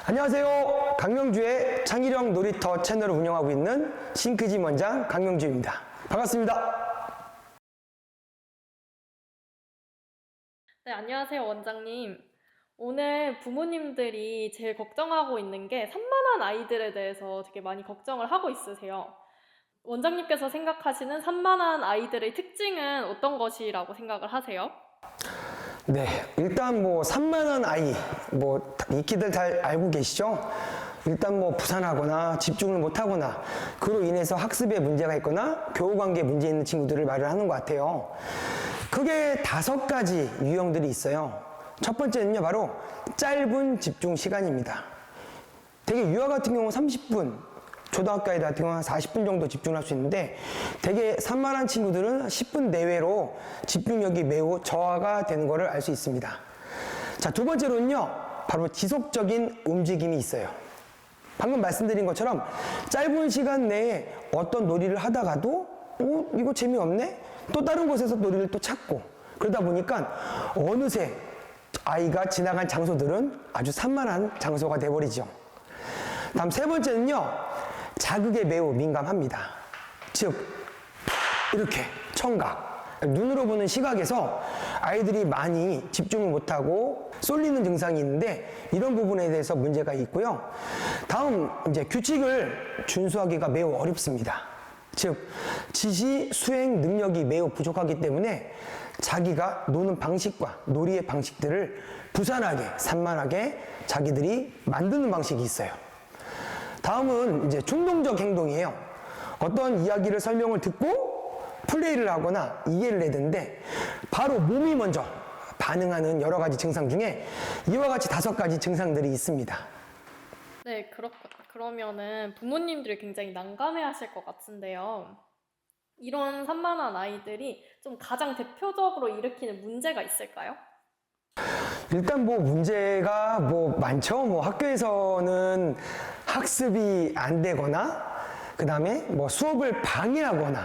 안녕하세요. 강명주의 창의력 놀이터 채널을 운영하고 있는 싱크짐 원장 강명주입니다. 반갑습니다. 네, 안녕하세요, 원장님. 오늘 부모님들이 제일 걱정하고 있는 게 산만한 아이들에 대해서 되게 많이 걱정을 하고 있으세요. 원장님께서 생각하시는 산만한 아이들의 특징은 어떤 것이라고 생각을 하세요? 네, 일단 산만한 아이, 익히들 잘 알고 계시죠? 일단 부산하거나 집중을 못하거나 그로 인해서 학습에 문제가 있거나 교우관계에 문제 있는 친구들을 말을 하는 것 같아요. 크게 5가지 유형들이 있어요. 첫 번째는요, 바로 짧은 집중 시간입니다. 되게 유아 같은 경우 30분, 초등학교 아이들 같은 경우는 40분 정도 집중할 수 있는데 되게 산만한 친구들은 10분 내외로 집중력이 매우 저하가 되는 것을 알 수 있습니다. 자, 두 번째로는요, 바로 지속적인 움직임이 있어요. 방금 말씀드린 것처럼 짧은 시간 내에 어떤 놀이를 하다가도 이거 재미없네? 또 다른 곳에서 놀이를 또 찾고 그러다 보니까 어느새 아이가 지나간 장소들은 아주 산만한 장소가 돼버리죠. 다음 세 번째는요, 자극에 매우 민감합니다. 즉 이렇게 청각, 눈으로 보는 시각에서 아이들이 많이 집중을 못하고 쏠리는 증상이 있는데 이런 부분에 대해서 문제가 있고요. 다음 이제 규칙을 준수하기가 매우 어렵습니다. 즉 지시 수행 능력이 매우 부족하기 때문에 자기가 노는 방식과 놀이의 방식들을 부산하게 산만하게 자기들이 만드는 방식이 있어요. 다음은 이제 충동적 행동이에요. 어떤 이야기를 설명을 듣고 플레이를 하거나 이해를 해야 되는데 바로 몸이 먼저 반응하는 여러 가지 증상 중에 이와 같이 5가지 증상들이 있습니다. 네, 그러면은 부모님들이 굉장히 난감해 하실 것 같은데요. 이런 산만한 아이들이 좀 가장 대표적으로 일으키는 문제가 있을까요? 일단 문제가 많죠. 학교에서는 학습이 안 되거나 그 다음에 수업을 방해하거나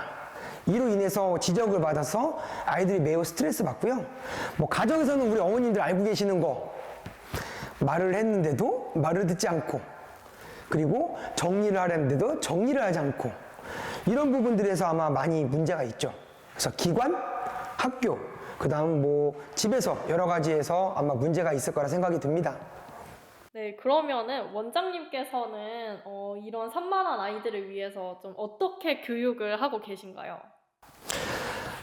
이로 인해서 지적을 받아서 아이들이 매우 스트레스 받고요. 가정에서는 우리 어머님들 알고 계시는 거 말을 했는데도 말을 듣지 않고 그리고 정리를 하려는데도 정리를 하지 않고 이런 부분들에서 아마 많이 문제가 있죠. 그래서 기관, 학교, 그 다음 집에서 여러 가지에서 아마 문제가 있을 거라 생각이 듭니다. 네, 그러면은 원장님께서는 이런 산만한 아이들을 위해서 좀 어떻게 교육을 하고 계신가요?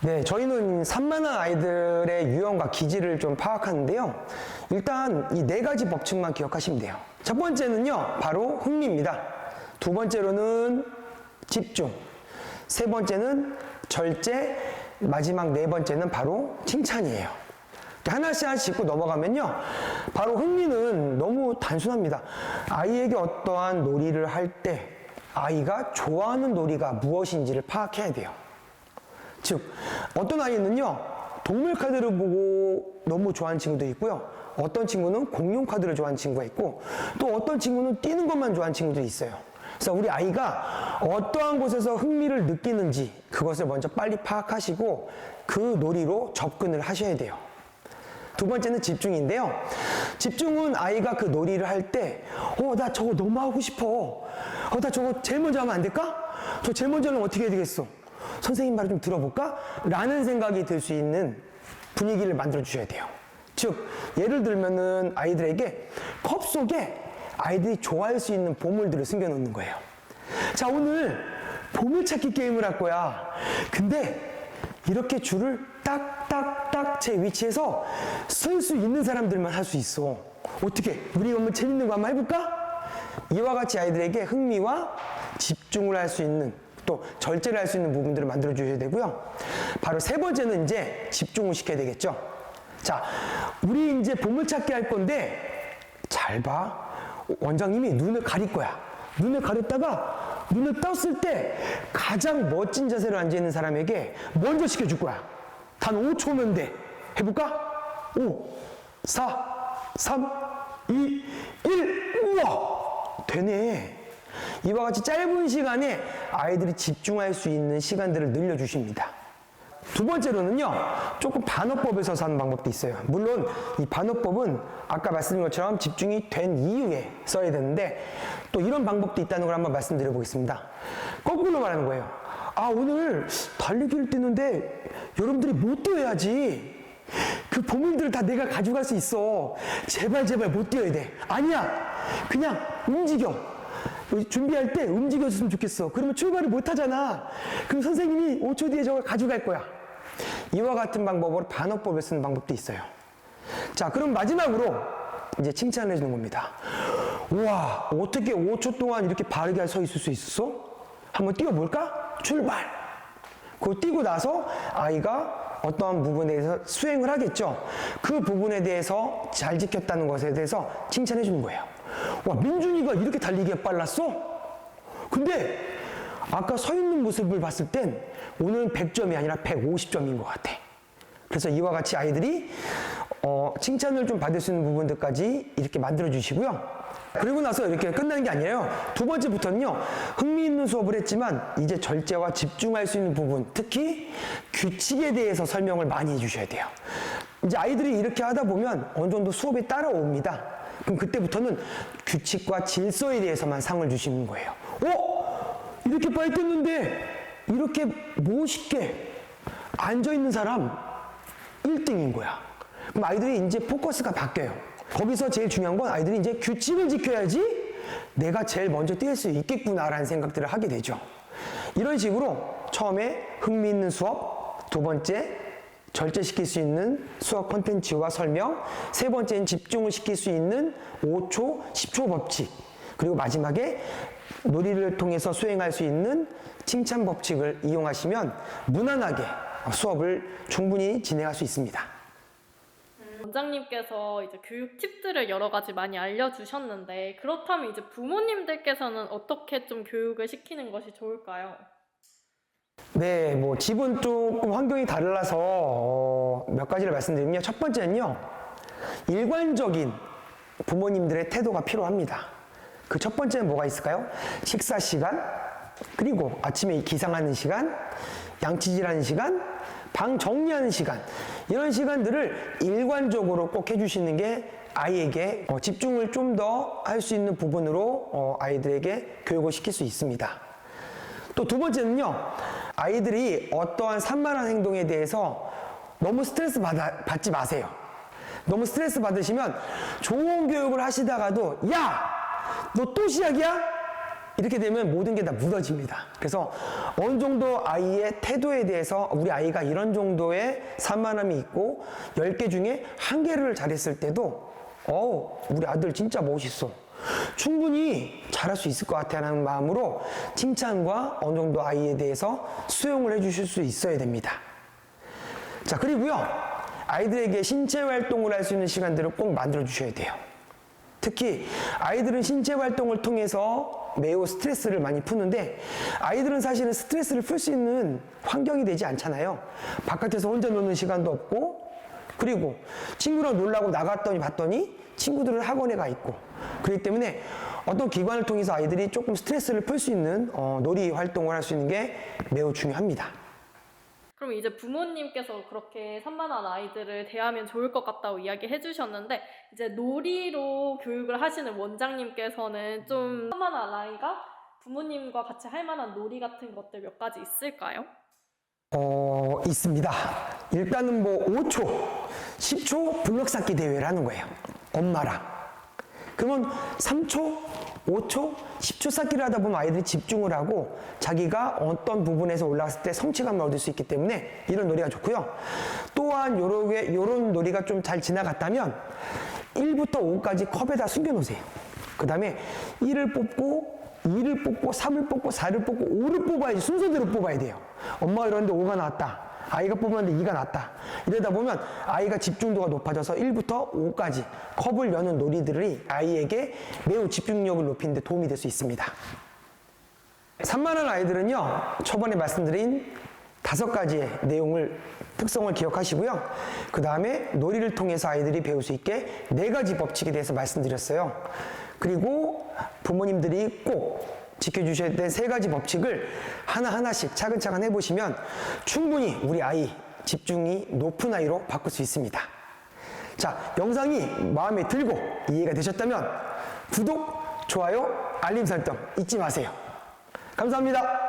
네, 저희는 산만한 아이들의 유형과 기질을 좀 파악하는데요. 일단 이 4가지 법칙만 기억하시면 돼요. 첫 번째는요, 바로 흥미입니다. 두 번째로는 집중, 세 번째는 절제, 마지막 4번째는 바로 칭찬이에요. 하나씩 짚고 넘어가면요, 바로 흥미는 너무 단순합니다. 아이에게 어떠한 놀이를 할 때 아이가 좋아하는 놀이가 무엇인지를 파악해야 돼요. 즉 어떤 아이는요, 동물 카드를 보고 너무 좋아하는 친구도 있고요, 어떤 친구는 공룡 카드를 좋아하는 친구가 있고 또 어떤 친구는 뛰는 것만 좋아하는 친구들이 있어요. 그래서 우리 아이가 어떠한 곳에서 흥미를 느끼는지 그것을 먼저 빨리 파악하시고 그 놀이로 접근을 하셔야 돼요. 두 번째는 집중인데요. 집중은 아이가 그 놀이를 할 때 나 저거 너무 하고 싶어. 나 저거 제일 먼저 하면 안 될까? 저 제일 먼저 하면 어떻게 해야 되겠어? 선생님 말을 좀 들어볼까? 라는 생각이 들 수 있는 분위기를 만들어 주셔야 돼요. 즉 예를 들면은 아이들에게 컵 속에 아이들이 좋아할 수 있는 보물들을 숨겨놓는 거예요. 자, 오늘 보물찾기 게임을 할 거야. 근데 이렇게 줄을 딱딱딱 제 위치에서 설 수 있는 사람들만 할 수 있어. 어떻게? 우리 한번 재밌는 거 한번 해볼까? 이와 같이 아이들에게 흥미와 집중을 할 수 있는 또 절제를 할 수 있는 부분들을 만들어 주셔야 되고요. 바로 세 번째는 이제 집중을 시켜야 되겠죠. 자, 우리 이제 보물찾기 할 건데 잘 봐. 원장님이 눈을 가릴 거야. 눈을 가렸다가 눈을 떴을 때 가장 멋진 자세로 앉아있는 사람에게 먼저 시켜줄 거야. 단 5초면 돼. 해볼까? 5, 4, 3, 2, 1. 우와! 되네. 이와 같이 짧은 시간에 아이들이 집중할 수 있는 시간들을 늘려주십니다. 두 번째로는요, 조금 반어법에서 사는 방법도 있어요. 물론 이 반어법은 아까 말씀드린 것처럼 집중이 된 이후에 써야 되는데 또 이런 방법도 있다는 걸 한번 말씀드려 보겠습니다. 거꾸로 말하는 거예요. 아, 오늘 달리기를 뛰는데 여러분들이 못 뛰어야지. 그 보물들을 다 내가 가져갈 수 있어. 제발 못 뛰어야 돼. 아니야. 그냥 움직여. 준비할 때 움직여줬으면 좋겠어. 그러면 출발을 못 하잖아. 그럼 선생님이 5초 뒤에 저걸 가져갈 거야. 이와 같은 방법으로 반어법을 쓰는 방법도 있어요. 자, 그럼 마지막으로 이제 칭찬을 해주는 겁니다. 우와, 어떻게 5초 동안 이렇게 바르게 서 있을 수 있었어? 한번 뛰어볼까? 출발! 그거 뛰고 나서 아이가 어떠한 부분에 대해서 수행을 하겠죠. 그 부분에 대해서 잘 지켰다는 것에 대해서 칭찬해 주는 거예요. 와, 민준이가 이렇게 달리기가 빨랐어? 근데 아까 서 있는 모습을 봤을 땐 오늘은 100점이 아니라 150점인 것 같아. 그래서 이와 같이 아이들이 칭찬을 좀 받을 수 있는 부분들까지 이렇게 만들어 주시고요. 그리고 나서 이렇게 끝나는 게 아니에요. 두 번째부터는요, 흥미있는 수업을 했지만 이제 절제와 집중할 수 있는 부분, 특히 규칙에 대해서 설명을 많이 해주셔야 돼요. 이제 아이들이 이렇게 하다 보면 어느 정도 수업에 따라옵니다. 그럼 그때부터는 규칙과 질서에 대해서만 상을 주시는 거예요. 이렇게 빨리 떴는데 이렇게 멋있게 앉아있는 사람 1등인 거야. 그럼 아이들이 이제 포커스가 바뀌어요. 거기서 제일 중요한 건 아이들이 이제 규칙을 지켜야지 내가 제일 먼저 뛸 수 있겠구나라는 생각들을 하게 되죠. 이런 식으로 처음에 흥미있는 수업, 두 번째 절제시킬 수 있는 수업 콘텐츠와 설명, 세 번째는 집중을 시킬 수 있는 5초, 10초 법칙, 그리고 마지막에 놀이를 통해서 수행할 수 있는 칭찬 법칙을 이용하시면 무난하게 수업을 충분히 진행할 수 있습니다. 원장님께서 이제 교육 팁들을 여러 가지 많이 알려주셨는데 그렇다면 이제 부모님들께서는 어떻게 좀 교육을 시키는 것이 좋을까요? 네, 뭐 집은 조금 환경이 달라서 몇 가지를 말씀드리면 첫 번째는요, 일관적인 부모님들의 태도가 필요합니다. 그 첫 번째는 뭐가 있을까요? 식사 시간, 그리고 아침에 기상하는 시간, 양치질하는 시간, 방 정리하는 시간, 이런 시간들을 일관적으로 꼭 해주시는 게 아이에게 집중을 좀 더 할 수 있는 부분으로 아이들에게 교육을 시킬 수 있습니다. 또 두 번째는요, 아이들이 어떠한 산만한 행동에 대해서 너무 스트레스 받지 마세요. 너무 스트레스 받으시면 좋은 교육을 하시다가도 야! 너 또 시작이야? 이렇게 되면 모든 게 다 무너집니다. 그래서 어느 정도 아이의 태도에 대해서 우리 아이가 이런 정도의 산만함이 있고 10개 중에 1개를 잘했을 때도 우리 아들 진짜 멋있어. 충분히 잘할 수 있을 것 같아 라는 마음으로 칭찬과 어느 정도 아이에 대해서 수용을 해주실 수 있어야 됩니다. 자, 그리고요, 아이들에게 신체 활동을 할 수 있는 시간들을 꼭 만들어 주셔야 돼요. 특히 아이들은 신체 활동을 통해서 매우 스트레스를 많이 푸는데 아이들은 사실은 스트레스를 풀 수 있는 환경이 되지 않잖아요. 바깥에서 혼자 노는 시간도 없고, 그리고 친구랑 놀라고 나갔더니 봤더니 친구들은 학원에 가 있고, 그렇기 때문에 어떤 기관을 통해서 아이들이 조금 스트레스를 풀 수 있는 놀이 활동을 할 수 있는 게 매우 중요합니다. 그럼 이제 부모님께서 그렇게 산만한 아이들을 대하면 좋을 것 같다고 이야기해 주셨는데 이제 놀이로 교육을 하시는 원장님께서는 좀 산만한 아이가 부모님과 같이 할 만한 놀이 같은 것들 몇 가지 있을까요? 있습니다. 일단은 뭐 5초, 10초 블럭 쌓기 대회를 하는 거예요. 엄마랑. 그러면 3초, 5초, 10초 쌓기를 하다 보면 아이들이 집중을 하고 자기가 어떤 부분에서 올라갔을 때 성취감을 얻을 수 있기 때문에 이런 놀이가 좋고요. 또한 요런 놀이가 좀 잘 지나갔다면 1부터 5까지 컵에다 숨겨놓으세요. 그 다음에 1을 뽑고 2를 뽑고 3을 뽑고 4를 뽑고 5를 뽑아야지, 순서대로 뽑아야 돼요. 엄마가 이러는데 5가 나왔다. 아이가 뽑았는데 2가 났다. 이러다 보면 아이가 집중도가 높아져서 1부터 5까지 컵을 여는 놀이들이 아이에게 매우 집중력을 높이는 데 도움이 될 수 있습니다. 산만한 아이들은요, 초반에 말씀드린 5가지의 내용을, 특성을 기억하시고요. 그 다음에 놀이를 통해서 아이들이 배울 수 있게 4가지 법칙에 대해서 말씀드렸어요. 그리고 부모님들이 꼭 지켜주셔야 될 3가지 법칙을 하나하나씩 차근차근 해보시면 충분히 우리 아이 집중이 높은 아이로 바꿀 수 있습니다. 자, 영상이 마음에 들고 이해가 되셨다면 구독, 좋아요, 알림 설정 잊지 마세요. 감사합니다.